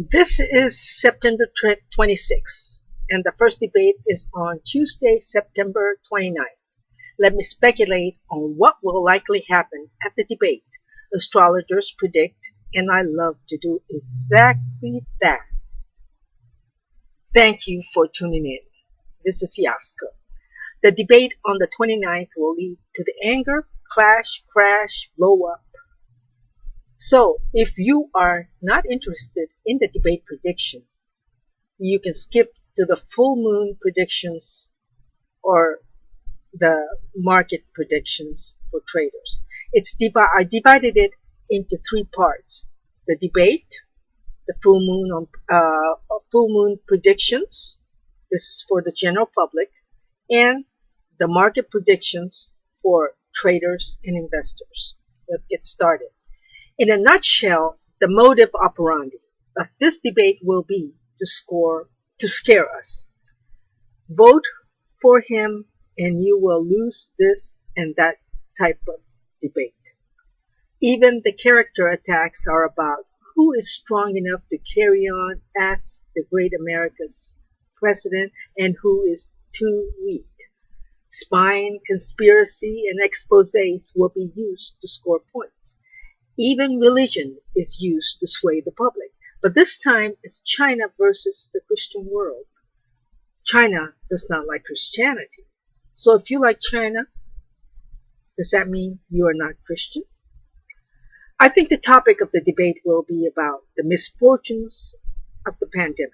This is September 26th, and the first debate is on Tuesday, September 29th. Let me speculate on what will likely happen at the debate. Astrologers predict, and I love to do exactly that. Thank you for tuning in. This is Yasko. The debate on the 29th will lead to the anger, clash, crash, blow up. So, if you are not interested in the debate prediction, you can skip to the full moon predictions or the market predictions for traders. I divided it into three parts: the debate, the full moon predictions. This is for the general public, and the market predictions for traders and investors. Let's get started. In a nutshell, the modus operandi of this debate will be to scare us. Vote for him and you will lose this and that type of debate. Even the character attacks are about who is strong enough to carry on as the great America's president and who is too weak. Spying, conspiracy, and exposés will be used to score points. Even religion is used to sway the public, but this time it's China versus the Christian world. China does not like Christianity. So if you like China, does that mean you are not Christian? I think the topic of the debate will be about the misfortunes of the pandemic.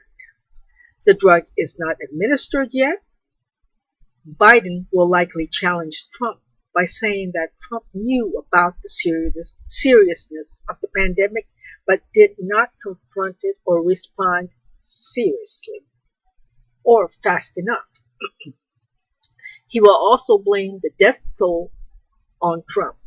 The drug is not administered yet. Biden will likely challenge Trump by saying that Trump knew about the seriousness of the pandemic but did not confront it or respond seriously or fast enough. He will also blame the death toll on Trump.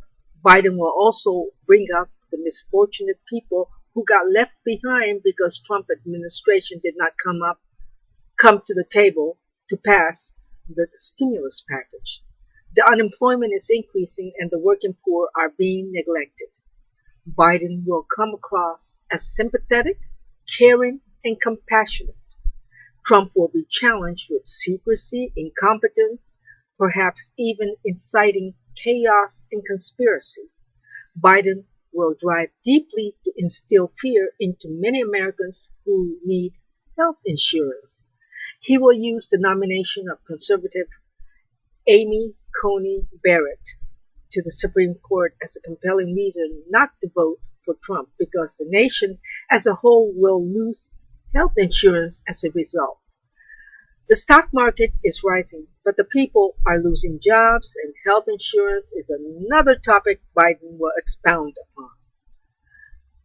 Biden will also bring up the misfortunate people who got left behind because Trump administration did not come to the table to pass the stimulus package. The unemployment is increasing and the working poor are being neglected. Biden will come across as sympathetic, caring, and compassionate. Trump will be challenged with secrecy, incompetence, perhaps even inciting chaos and conspiracy. Biden will drive deeply to instill fear into many Americans who need health insurance. He will use the nomination of conservative Amy Coney Barrett to the Supreme Court as a compelling reason not to vote for Trump because the nation as a whole will lose health insurance as a result. The stock market is rising, but the people are losing jobs, and health insurance is another topic Biden will expound upon.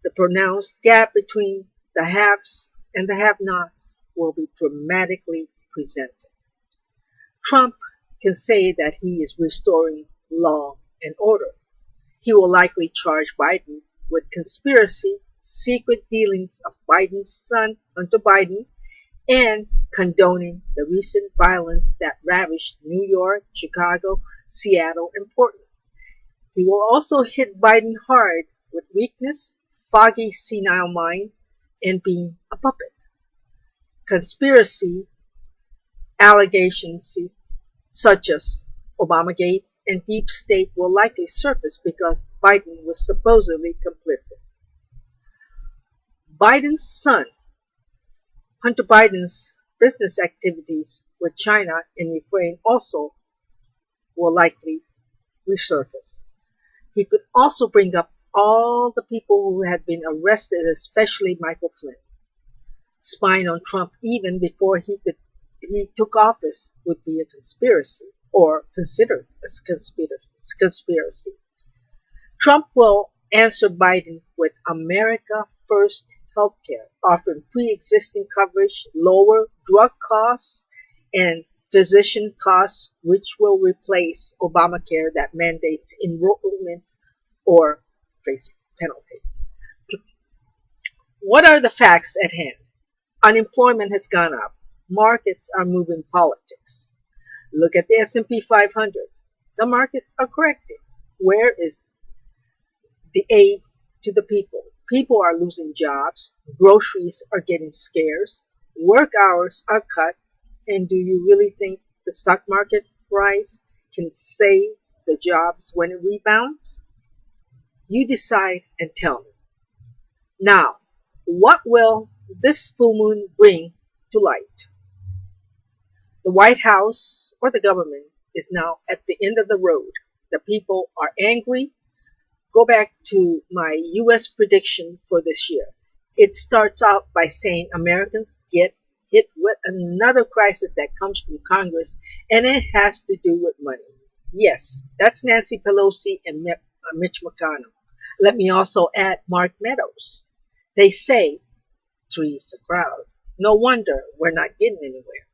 The pronounced gap between the haves and the have-nots will be dramatically presented. Trump can say that he is restoring law and order. He will likely charge Biden with conspiracy, secret dealings of Biden's son, Hunter Biden, and condoning the recent violence that ravaged New York, Chicago, Seattle, and Portland. He will also hit Biden hard with weakness, foggy senile mind, and being a puppet. Conspiracy allegations such as Obamagate and Deep State will likely surface because Biden was supposedly complicit. Biden's son, Hunter Biden's business activities with China and Ukraine also will likely resurface. He could also bring up all the people who had been arrested, especially Michael Flynn. Spying on Trump even before he took office would be a conspiracy, or considered as conspiracy. Trump will answer Biden with America First healthcare, offering pre-existing coverage, lower drug costs, and physician costs, which will replace Obamacare that mandates enrollment or face penalty. What are the facts at hand? Unemployment has gone up. Markets are moving politics. Look at the S&P 500. The markets are correcting. Where is the aid to the people? People are losing jobs, groceries are getting scarce, work hours are cut, and do you really think the stock market rise can save the jobs when it rebounds? You decide and tell me. Now, what will this full moon bring to light? The White House or the government is now at the end of the road. The people are angry. Go back to my US prediction for this year. It starts out by saying Americans get hit with another crisis that comes from Congress, and it has to do with money. Yes, that's Nancy Pelosi and Mitch McConnell. Let me also add Mark Meadows. They say three's a crowd. No wonder we're not getting anywhere.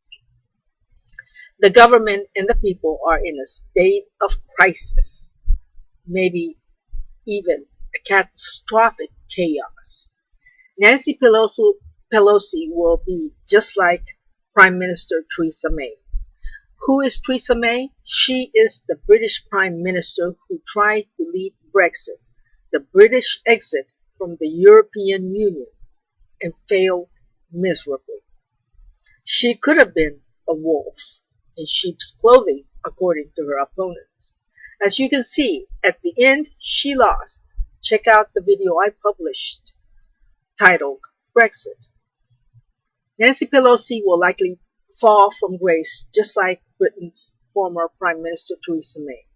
The government and the people are in a state of crisis, maybe even a catastrophic chaos. Nancy Pelosi will be just like Prime Minister Theresa May. Who is Theresa May? She is the British Prime Minister who tried to lead Brexit, the British exit from the European Union, and failed miserably. She could have been a wolf in sheep's clothing, according to her opponents. As you can see, at the end, she lost. Check out the video I published titled Brexit. Nancy Pelosi will likely fall from grace just like Britain's former Prime Minister Theresa May.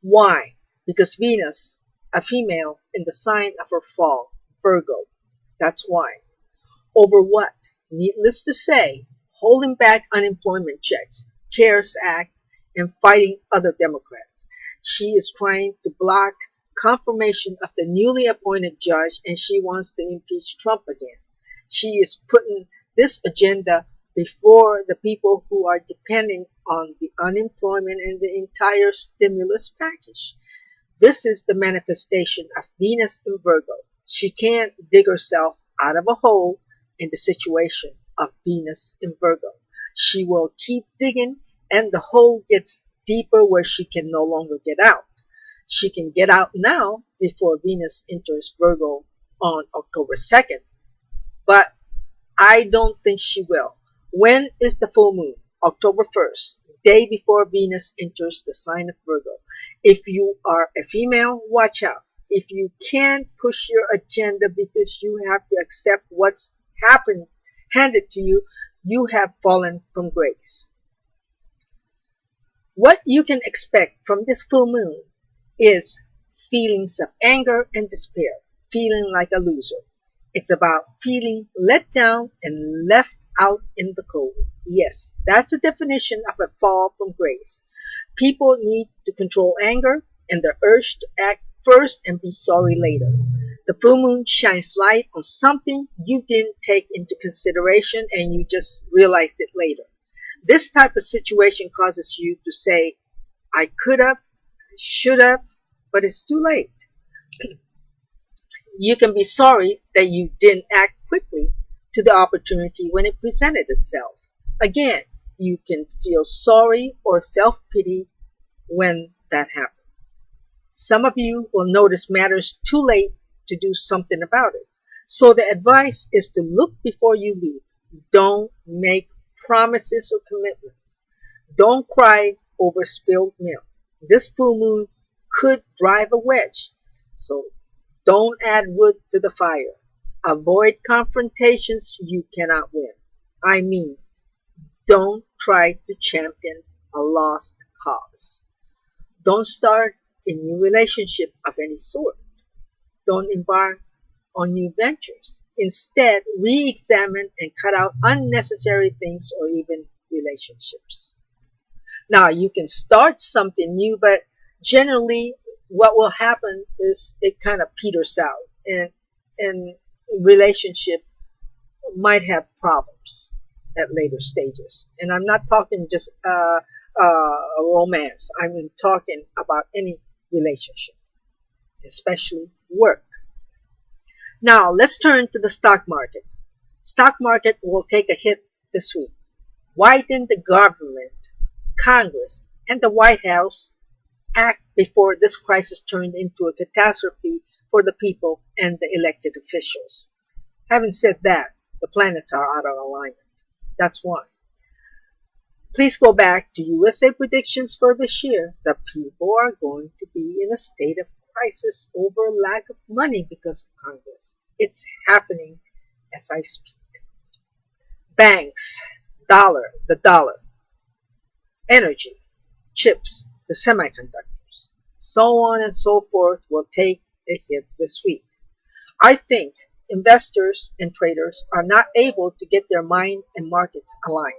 Why? Because Venus, a female in the sign of her fall, Virgo. That's why. Over what? Needless to say, holding back unemployment checks, CARES Act, and fighting other Democrats. She is trying to block confirmation of the newly appointed judge, and she wants to impeach Trump again. She is putting this agenda before the people who are depending on the unemployment and the entire stimulus package. This is the manifestation of Venus in Virgo. She can't dig herself out of a hole in the situation of Venus in Virgo. She will keep digging, and the hole gets deeper where she can no longer get out. She can get out now before Venus enters Virgo on October 2nd, but I don't think she will. When is the full moon? October 1st, day before Venus enters the sign of Virgo. If you are a female, watch out. If you can't push your agenda because you have to accept what's handed to you, you have fallen from grace. What you can expect from this full moon is feelings of anger and despair, feeling like a loser. It's about feeling let down and left out in the cold. Yes, that's a definition of a fall from grace. People need to control anger and the urge to act first and be sorry later. The full moon shines light on something you didn't take into consideration and you just realized it later. This type of situation causes you to say, I could have, should have, but it's too late. You can be sorry that you didn't act quickly to the opportunity when it presented itself. Again, you can feel sorry or self-pity when that happens. Some of you will notice matters too late to do something about it. So the advice is to look before you leave. Don't make promises or commitments. Don't cry over spilled milk. This full moon could drive a wedge. So don't add wood to the fire. Avoid confrontations you cannot win. I mean, don't try to champion a lost cause. Don't start a new relationship of any sort. Don't embark on new ventures. Instead, re-examine and cut out unnecessary things or even relationships. Now, you can start something new, but generally what will happen is it kind of peters out, and relationship might have problems at later stages. And I'm not talking just a romance. I'm talking about any relationship, especially work. Now, let's turn to the stock market. Stock market will take a hit this week. Why didn't the government, Congress, and the White House act before this crisis turned into a catastrophe for the people and the elected officials. Having said that, the planets are out of alignment. That's why. Please go back to USA predictions for this year. The people are going to be in a state of crisis over lack of money because of Congress. It's happening as I speak. Banks, the dollar, energy, chips, the semiconductors, so on and so forth will take a hit this week. I think investors and traders are not able to get their mind and markets aligned.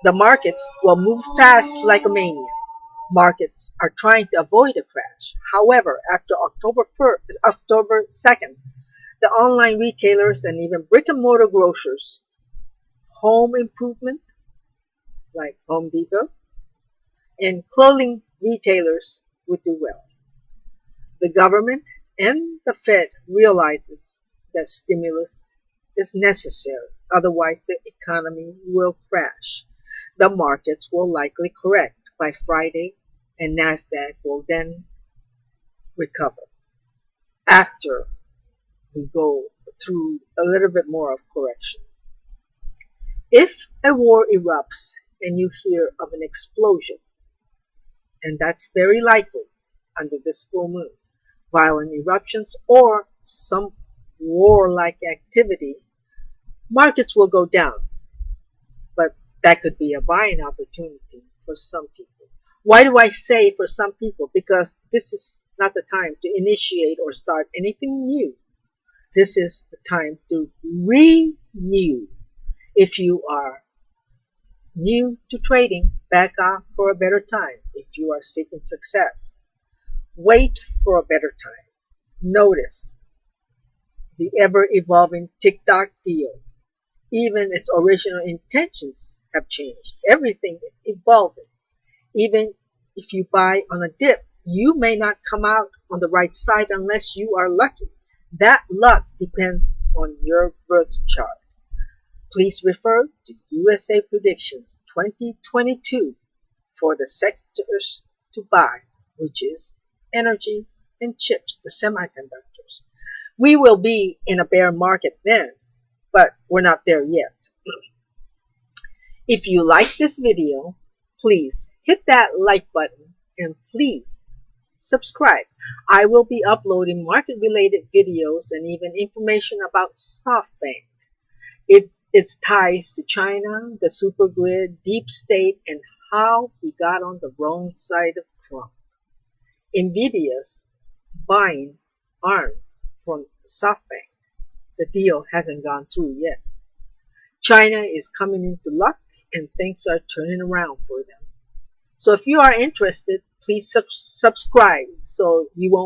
The markets will move fast like a mania. Markets are trying to avoid a crash. However, after October 2nd, the online retailers and even brick and mortar grocers, home improvement like Home Depot, and clothing retailers would do well. The government and the Fed realizes that stimulus is necessary, otherwise the economy will crash. The markets will likely correct by Friday, and Nasdaq will then recover after we go through a little bit more of correction. If a war erupts and you hear of an explosion, and that's very likely under this full moon, violent eruptions or some warlike activity, markets will go down. But that could be a buying opportunity for some people. Why do I say for some people? Because this is not the time to initiate or start anything new. This is the time to renew. If you are new to trading, back off for a better time. If you are seeking success, wait for a better time. Notice the ever-evolving TikTok deal. Even its original intentions have changed. Everything is evolving. Even if you buy on a dip, you may not come out on the right side unless you are lucky. That luck depends on your birth chart. Please refer to USA Predictions 2022 for the sectors to buy, which is energy and chips, the semiconductors. We will be in a bear market then, but we're not there yet. If you like this video, please hit that like button and please subscribe. I will be uploading market-related videos and even information about SoftBank. Its ties to China, the supergrid, deep state, and how he got on the wrong side of Trump. Nvidia's buying ARM from SoftBank. The deal hasn't gone through yet. China is coming into luck and things are turning around for them. So if you are interested, please subscribe so you won't